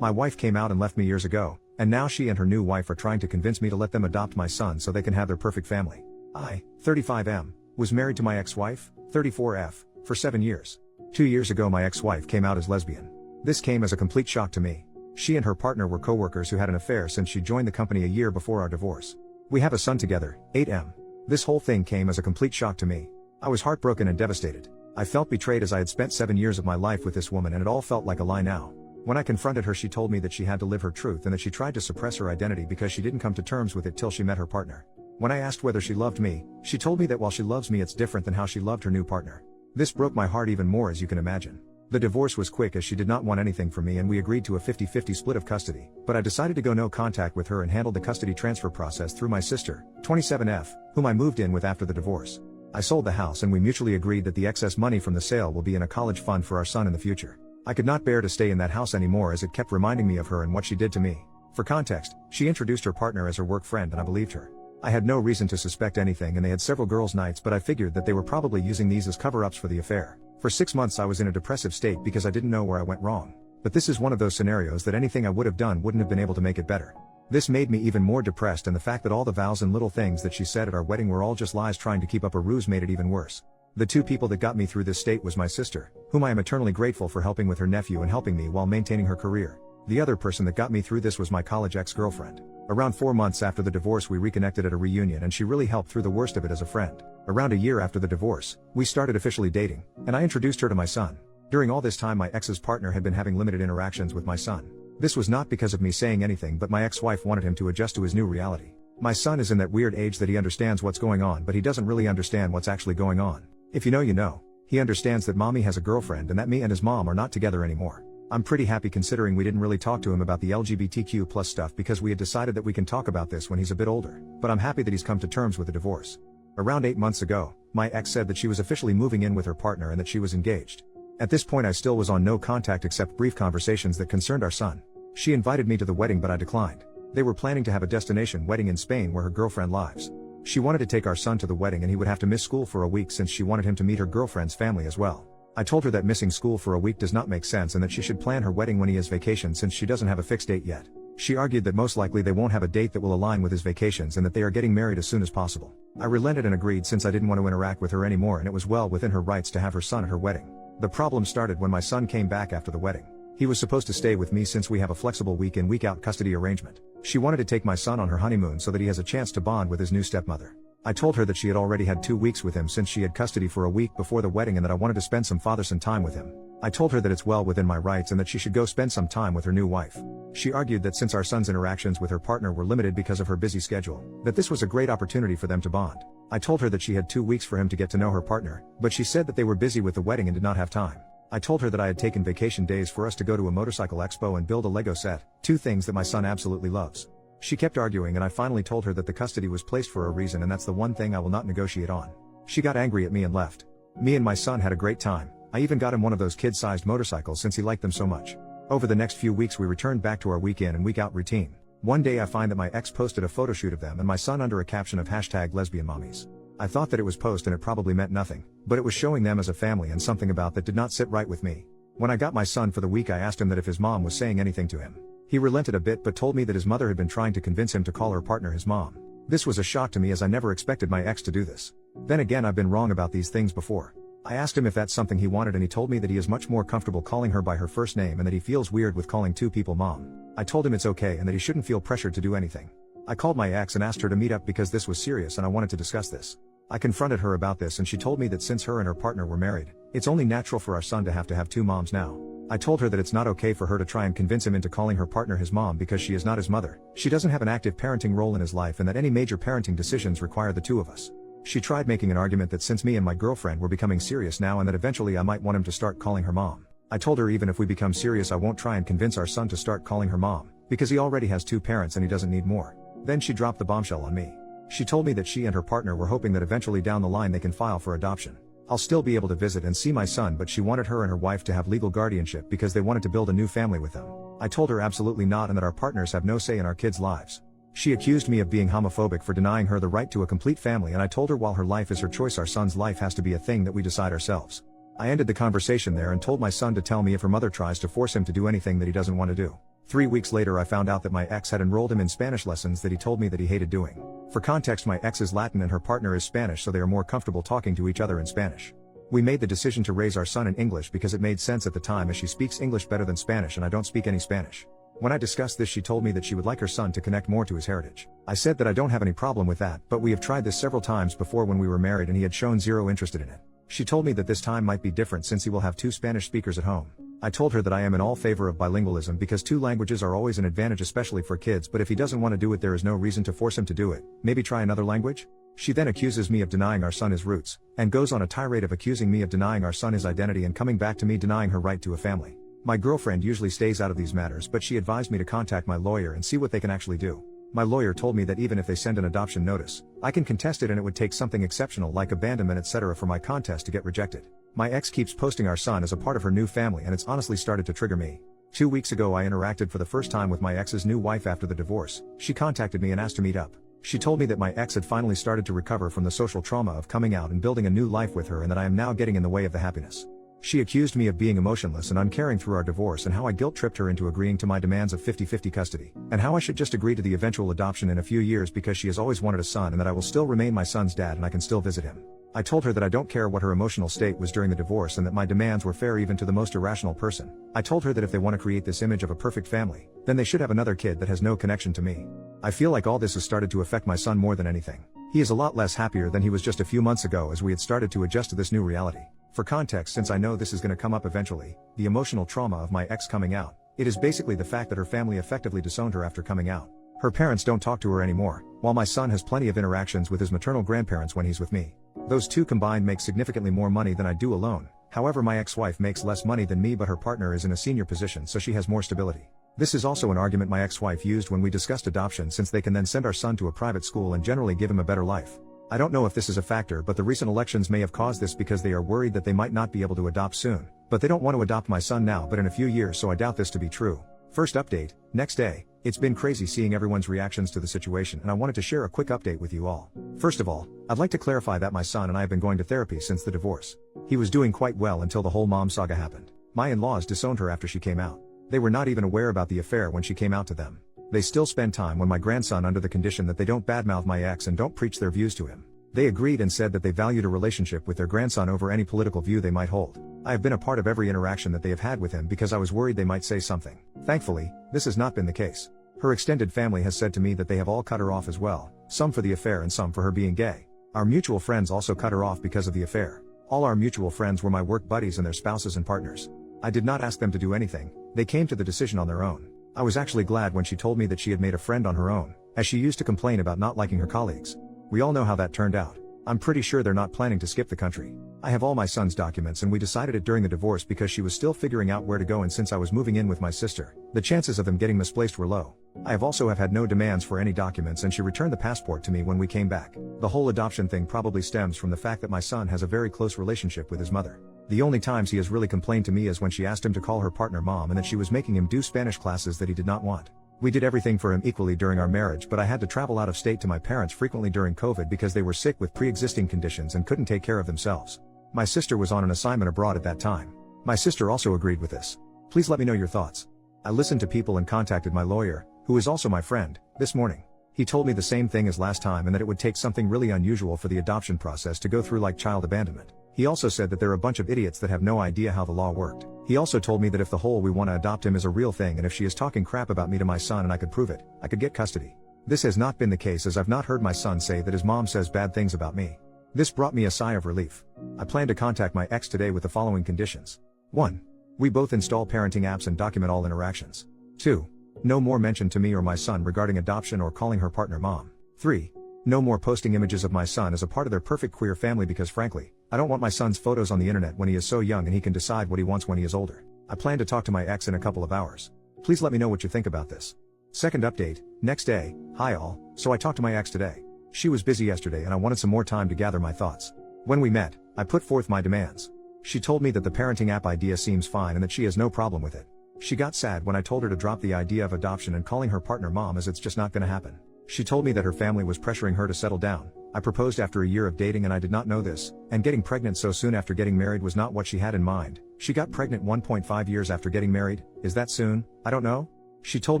My wife came out and left me years ago, and now she and her new wife are trying to convince me to let them adopt my son so they can have their perfect family. I, 35M, was married to my ex-wife, 34F, for 7 years. 2 years ago my ex-wife came out as lesbian. This came as a complete shock to me. She and her partner were co-workers who had an affair since she joined the company a year before our divorce. We have a son together, 8M. This whole thing came as a complete shock to me. I was heartbroken and devastated. I felt betrayed as I had spent 7 years of my life with this woman and it all felt like a lie now. When I confronted her she told me that she had to live her truth and that she tried to suppress her identity because she didn't come to terms with it till she met her partner. When I asked whether she loved me, she told me that while she loves me it's different than how she loved her new partner. This broke my heart even more as you can imagine. The divorce was quick as she did not want anything from me and we agreed to a 50-50 split of custody, but I decided to go no contact with her and handled the custody transfer process through my sister, 27F, whom I moved in with after the divorce. I sold the house and we mutually agreed that the excess money from the sale will be in a college fund for our son in the future. I could not bear to stay in that house anymore as it kept reminding me of her and what she did to me. For context, she introduced her partner as her work friend and I believed her. I had no reason to suspect anything and they had several girls' nights but I figured that they were probably using these as cover-ups for the affair. For 6 months I was in a depressive state because I didn't know where I went wrong. But this is one of those scenarios that anything I would have done wouldn't have been able to make it better. This made me even more depressed and the fact that all the vows and little things that she said at our wedding were all just lies trying to keep up a ruse made it even worse. The two people that got me through this state was my sister, whom I am eternally grateful for helping with her nephew and helping me while maintaining her career. The other person that got me through this was my college ex-girlfriend. Around 4 months after the divorce we reconnected at a reunion and she really helped through the worst of it as a friend. Around a year after the divorce, we started officially dating, and I introduced her to my son. During all this time my ex's partner had been having limited interactions with my son. This was not because of me saying anything but my ex-wife wanted him to adjust to his new reality. My son is in that weird age that he understands what's going on but he doesn't really understand what's actually going on. If you know you know. He understands that mommy has a girlfriend and that me and his mom are not together anymore. I'm pretty happy considering we didn't really talk to him about the LGBTQ+ stuff because we had decided that we can talk about this when he's a bit older, but I'm happy that he's come to terms with the divorce. Around 8 months ago, my ex said that she was officially moving in with her partner and that she was engaged. At this point I still was on no contact except brief conversations that concerned our son. She invited me to the wedding but I declined. They were planning to have a destination wedding in Spain where her girlfriend lives. She wanted to take our son to the wedding and he would have to miss school for a week since she wanted him to meet her girlfriend's family as well. I told her that missing school for a week does not make sense and that she should plan her wedding when he has vacation since she doesn't have a fixed date yet. She argued that most likely they won't have a date that will align with his vacations and that they are getting married as soon as possible. I relented and agreed since I didn't want to interact with her anymore and it was well within her rights to have her son at her wedding. The problem started when my son came back after the wedding. He was supposed to stay with me since we have a flexible week in week out custody arrangement. She wanted to take my son on her honeymoon so that he has a chance to bond with his new stepmother. I told her that she had already had 2 weeks with him since she had custody for a week before the wedding and that I wanted to spend some father-son time with him. I told her that it's well within my rights and that she should go spend some time with her new wife. She argued that since our son's interactions with her partner were limited because of her busy schedule, that this was a great opportunity for them to bond. I told her that she had 2 weeks for him to get to know her partner, but she said that they were busy with the wedding and did not have time. I told her that I had taken vacation days for us to go to a motorcycle expo and build a Lego set, 2 things that my son absolutely loves. She kept arguing and I finally told her that the custody was placed for a reason and that's the one thing I will not negotiate on. She got angry at me and left. Me and my son had a great time. I even got him one of those kid-sized motorcycles since he liked them so much. Over the next few weeks we returned back to our week in and week out routine. One day I find that my ex posted a photo shoot of them and my son under a caption of #lesbianmommies. I thought that it was post and it probably meant nothing, but it was showing them as a family and something about that did not sit right with me. When I got my son for the week I asked him that if his mom was saying anything to him. He relented a bit but told me that his mother had been trying to convince him to call her partner his mom. This was a shock to me as I never expected my ex to do this. Then again I've been wrong about these things before. I asked him if that's something he wanted and he told me that he is much more comfortable calling her by her first name and that he feels weird with calling 2 people mom. I told him it's okay and that he shouldn't feel pressured to do anything. I called my ex and asked her to meet up because this was serious and I wanted to discuss this. I confronted her about this and she told me that since her and her partner were married, it's only natural for our son to have 2 moms now. I told her that it's not okay for her to try and convince him into calling her partner his mom because she is not his mother, she doesn't have an active parenting role in his life and that any major parenting decisions require the 2 of us. She tried making an argument that since me and my girlfriend were becoming serious now and that eventually I might want him to start calling her mom. I told her even if we become serious I won't try and convince our son to start calling her mom, because he already has 2 parents and he doesn't need more. Then she dropped the bombshell on me. She told me that she and her partner were hoping that eventually down the line they can file for adoption. I'll still be able to visit and see my son but she wanted her and her wife to have legal guardianship because they wanted to build a new family with them. I told her absolutely not and that our partners have no say in our kids' lives. She accused me of being homophobic for denying her the right to a complete family and I told her while her life is her choice our son's life has to be a thing that we decide ourselves. I ended the conversation there and told my son to tell me if her mother tries to force him to do anything that he doesn't want to do. 3 weeks later I found out that my ex had enrolled him in Spanish lessons that he told me that he hated doing. For context, my ex is Latin and her partner is Spanish, so they are more comfortable talking to each other in Spanish. We made the decision to raise our son in English because it made sense at the time, as she speaks English better than Spanish and I don't speak any Spanish. When I discussed this, she told me that she would like her son to connect more to his heritage. I said that I don't have any problem with that, but we have tried this several times before when we were married and he had shown zero interest in it. She told me that this time might be different since he will have 2 Spanish speakers at home. I told her that I am in all favor of bilingualism because 2 languages are always an advantage, especially for kids, but if he doesn't want to do it, there is no reason to force him to do it. Maybe try another language? She then accuses me of denying our son his roots, and goes on a tirade of accusing me of denying our son his identity and coming back to me denying her right to a family. My girlfriend usually stays out of these matters, but she advised me to contact my lawyer and see what they can actually do. My lawyer told me that even if they send an adoption notice, I can contest it and it would take something exceptional like abandonment etc. for my contest to get rejected. My ex keeps posting our son as a part of her new family and it's honestly started to trigger me. 2 weeks ago I interacted for the first time with my ex's new wife after the divorce. She contacted me and asked to meet up. She told me that my ex had finally started to recover from the social trauma of coming out and building a new life with her and that I am now getting in the way of the happiness. She accused me of being emotionless and uncaring through our divorce and how I guilt-tripped her into agreeing to my demands of 50-50 custody, and how I should just agree to the eventual adoption in a few years because she has always wanted a son and that I will still remain my son's dad and I can still visit him. I told her that I don't care what her emotional state was during the divorce and that my demands were fair even to the most irrational person. I told her that if they want to create this image of a perfect family, then they should have another kid that has no connection to me. I feel like all this has started to affect my son more than anything. He is a lot less happier than he was just a few months ago as we had started to adjust to this new reality. For context, since I know this is going to come up eventually, the emotional trauma of my ex coming out, it is basically the fact that her family effectively disowned her after coming out. Her parents don't talk to her anymore, while my son has plenty of interactions with his maternal grandparents when he's with me. Those two combined make significantly more money than I do alone. However, my ex-wife makes less money than me, but her partner is in a senior position, so she has more stability. This is also an argument my ex-wife used when we discussed adoption, since they can then send our son to a private school and generally give him a better life. I don't know if this is a factor, but the recent elections may have caused this because they are worried that they might not be able to adopt soon. But they don't want to adopt my son now but in a few years, so I doubt this to be true. First update, next day. It's been crazy seeing everyone's reactions to the situation and I wanted to share a quick update with you all. First of all, I'd like to clarify that my son and I have been going to therapy since the divorce. He was doing quite well until the whole mom saga happened. My in-laws disowned her after she came out. They were not even aware about the affair when she came out to them. They still spend time with my grandson under the condition that they don't badmouth my ex and don't preach their views to him. They agreed and said that they valued a relationship with their grandson over any political view they might hold. I have been a part of every interaction that they have had with him because I was worried they might say something. Thankfully, this has not been the case. Her extended family has said to me that they have all cut her off as well, some for the affair and some for her being gay. Our mutual friends also cut her off because of the affair. All our mutual friends were my work buddies and their spouses and partners. I did not ask them to do anything, they came to the decision on their own. I was actually glad when she told me that she had made a friend on her own, as she used to complain about not liking her colleagues. We all know how that turned out. I'm pretty sure they're not planning to skip the country. I have all my son's documents and we decided it during the divorce because she was still figuring out where to go, and since I was moving in with my sister, the chances of them getting misplaced were low. I have also had no demands for any documents and she returned the passport to me when we came back. The whole adoption thing probably stems from the fact that my son has a very close relationship with his mother. The only times he has really complained to me is when she asked him to call her partner mom and that she was making him do Spanish classes that he did not want. We did everything for him equally during our marriage, but I had to travel out of state to my parents frequently during COVID because they were sick with pre-existing conditions and couldn't take care of themselves. My sister was on an assignment abroad at that time. My sister also agreed with this. Please let me know your thoughts. I listened to people and contacted my lawyer, who is also my friend, this morning. He told me the same thing as last time and that it would take something really unusual for the adoption process to go through like child abandonment. He also said that there are a bunch of idiots that have no idea how the law worked. He also told me that if the whole "we want to adopt him" is a real thing and if she is talking crap about me to my son and I could prove it, I could get custody. This has not been the case, as I've not heard my son say that his mom says bad things about me. This brought me a sigh of relief. I plan to contact my ex today with the following conditions. 1. We both install parenting apps and document all interactions. 2. No more mention to me or my son regarding adoption or calling her partner mom. 3. No more posting images of my son as a part of their perfect queer family because frankly, I don't want my son's photos on the internet when he is so young and he can decide what he wants when he is older. I plan to talk to my ex in a couple of hours. Please let me know what you think about this. Second update, next day. Hi all, so I talked to my ex today. She was busy yesterday and I wanted some more time to gather my thoughts. When we met, I put forth my demands. She told me that the parenting app idea seems fine and that she has no problem with it. She got sad when I told her to drop the idea of adoption and calling her partner mom, as it's just not gonna happen. She told me that her family was pressuring her to settle down. I proposed after a year of dating and I did not know this, and getting pregnant so soon after getting married was not what she had in mind. She got pregnant 1.5 years after getting married. Is that soon? I don't know. She told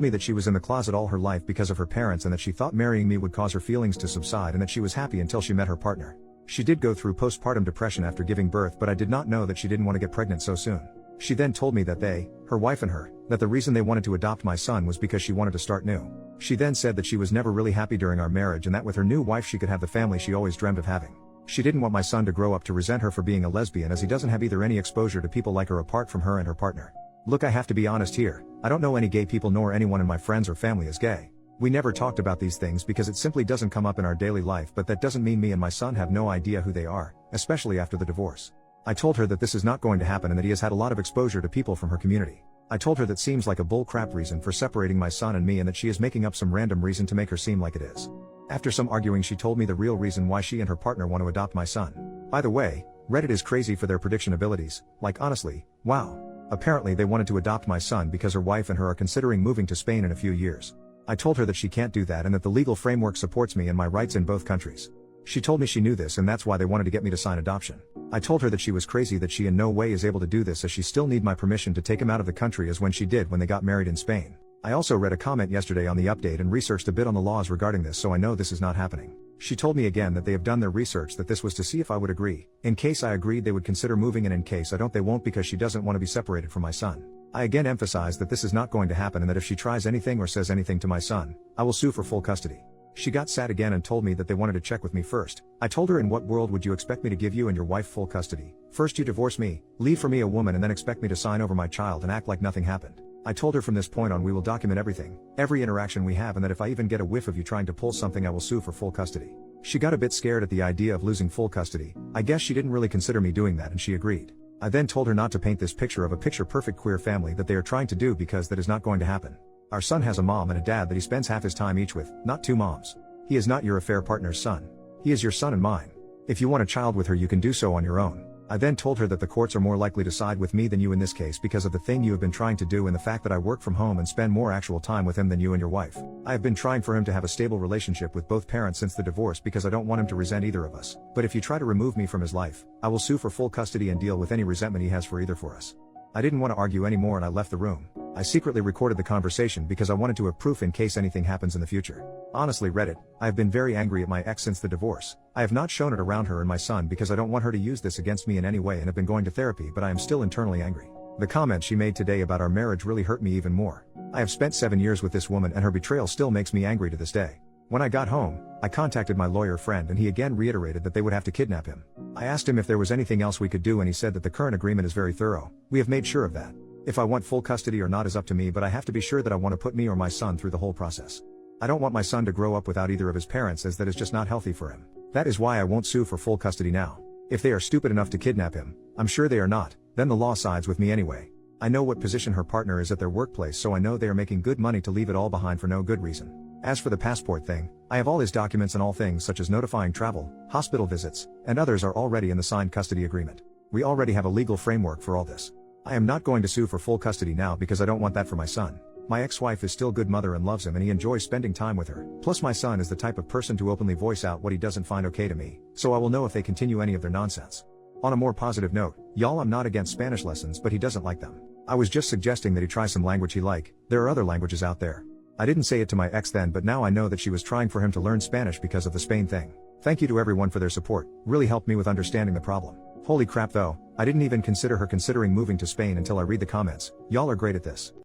me that she was in the closet all her life because of her parents and that she thought marrying me would cause her feelings to subside and that she was happy until she met her partner. She did go through postpartum depression after giving birth, but I did not know that she didn't want to get pregnant so soon. She then told me that her wife and her, that the reason they wanted to adopt my son was because she wanted to start new. She then said that she was never really happy during our marriage and that with her new wife she could have the family she always dreamed of having. She didn't want my son to grow up to resent her for being a lesbian, as he doesn't have either any exposure to people like her apart from her and her partner. Look, I have to be honest here, I don't know any gay people nor anyone in my friends or family is gay. We never talked about these things because it simply doesn't come up in our daily life, but that doesn't mean me and my son have no idea who they are, especially after the divorce. I told her that this is not going to happen and that he has had a lot of exposure to people from her community. I told her that seems like a bull crap reason for separating my son and me and that she is making up some random reason to make her seem like it is. After some arguing, she told me the real reason why she and her partner want to adopt my son. By the way, Reddit is crazy for their prediction abilities, like honestly, wow. Apparently they wanted to adopt my son because her wife and her are considering moving to Spain in a few years. I told her that she can't do that and that the legal framework supports me and my rights in both countries. She told me she knew this and that's why they wanted to get me to sign adoption. I told her that she was crazy, that she in no way is able to do this, as she still need my permission to take him out of the country as when she did when they got married in Spain. I also read a comment yesterday on the update and researched a bit on the laws regarding this, so I know this is not happening. She told me again that they have done their research, that this was to see if I would agree. In case I agreed they would consider moving, and in case I don't they won't, because she doesn't want to be separated from my son. I again emphasize that this is not going to happen and that if she tries anything or says anything to my son, I will sue for full custody. She got sad again and told me that they wanted to check with me first. I told her, in what world would you expect me to give you and your wife full custody? First you divorce me, leave for me a woman, and then expect me to sign over my child and act like nothing happened. I told her from this point on we will document everything, every interaction we have, and that if I even get a whiff of you trying to pull something I will sue for full custody. She got a bit scared at the idea of losing full custody. I guess she didn't really consider me doing that and she agreed. I then told her not to paint this picture of a picture-perfect queer family that they are trying to do, because that is not going to happen. Our son has a mom and a dad that he spends half his time each with, not two moms. He is not your affair partner's son. He is your son and mine. If you want a child with her you can do so on your own. I then told her that the courts are more likely to side with me than you in this case because of the thing you have been trying to do and the fact that I work from home and spend more actual time with him than you and your wife. I have been trying for him to have a stable relationship with both parents since the divorce because I don't want him to resent either of us. But if you try to remove me from his life, I will sue for full custody and deal with any resentment he has for either for us. I didn't want to argue anymore and I left the room. I secretly recorded the conversation because I wanted to have proof in case anything happens in the future. Honestly, Reddit, I have been very angry at my ex since the divorce. I have not shown it around her and my son because I don't want her to use this against me in any way and have been going to therapy, but I am still internally angry. The comment she made today about our marriage really hurt me even more. I have spent 7 years with this woman and her betrayal still makes me angry to this day. When I got home, I contacted my lawyer friend and he again reiterated that they would have to kidnap him. I asked him if there was anything else we could do and he said that the current agreement is very thorough. We have made sure of that. If I want full custody or not is up to me, but I have to be sure that I want to put me or my son through the whole process. I don't want my son to grow up without either of his parents, as that is just not healthy for him. That is why I won't sue for full custody now. If they are stupid enough to kidnap him, I'm sure they are not, then the law sides with me anyway. I know what position her partner is at their workplace, so I know they are making good money to leave it all behind for no good reason. As for the passport thing, I have all his documents and all things such as notifying travel, hospital visits, and others are already in the signed custody agreement. We already have a legal framework for all this. I am not going to sue for full custody now because I don't want that for my son. My ex-wife is still good mother and loves him and he enjoys spending time with her. Plus my son is the type of person to openly voice out what he doesn't find okay to me, so I will know if they continue any of their nonsense. On a more positive note, y'all, I'm not against Spanish lessons, but he doesn't like them. I was just suggesting that he try some language he like. There are other languages out there. I didn't say it to my ex then, but now I know that she was trying for him to learn Spanish because of the Spain thing. Thank you to everyone for their support, really helped me with understanding the problem. Holy crap though, I didn't even consider her considering moving to Spain until I read the comments. Y'all are great at this.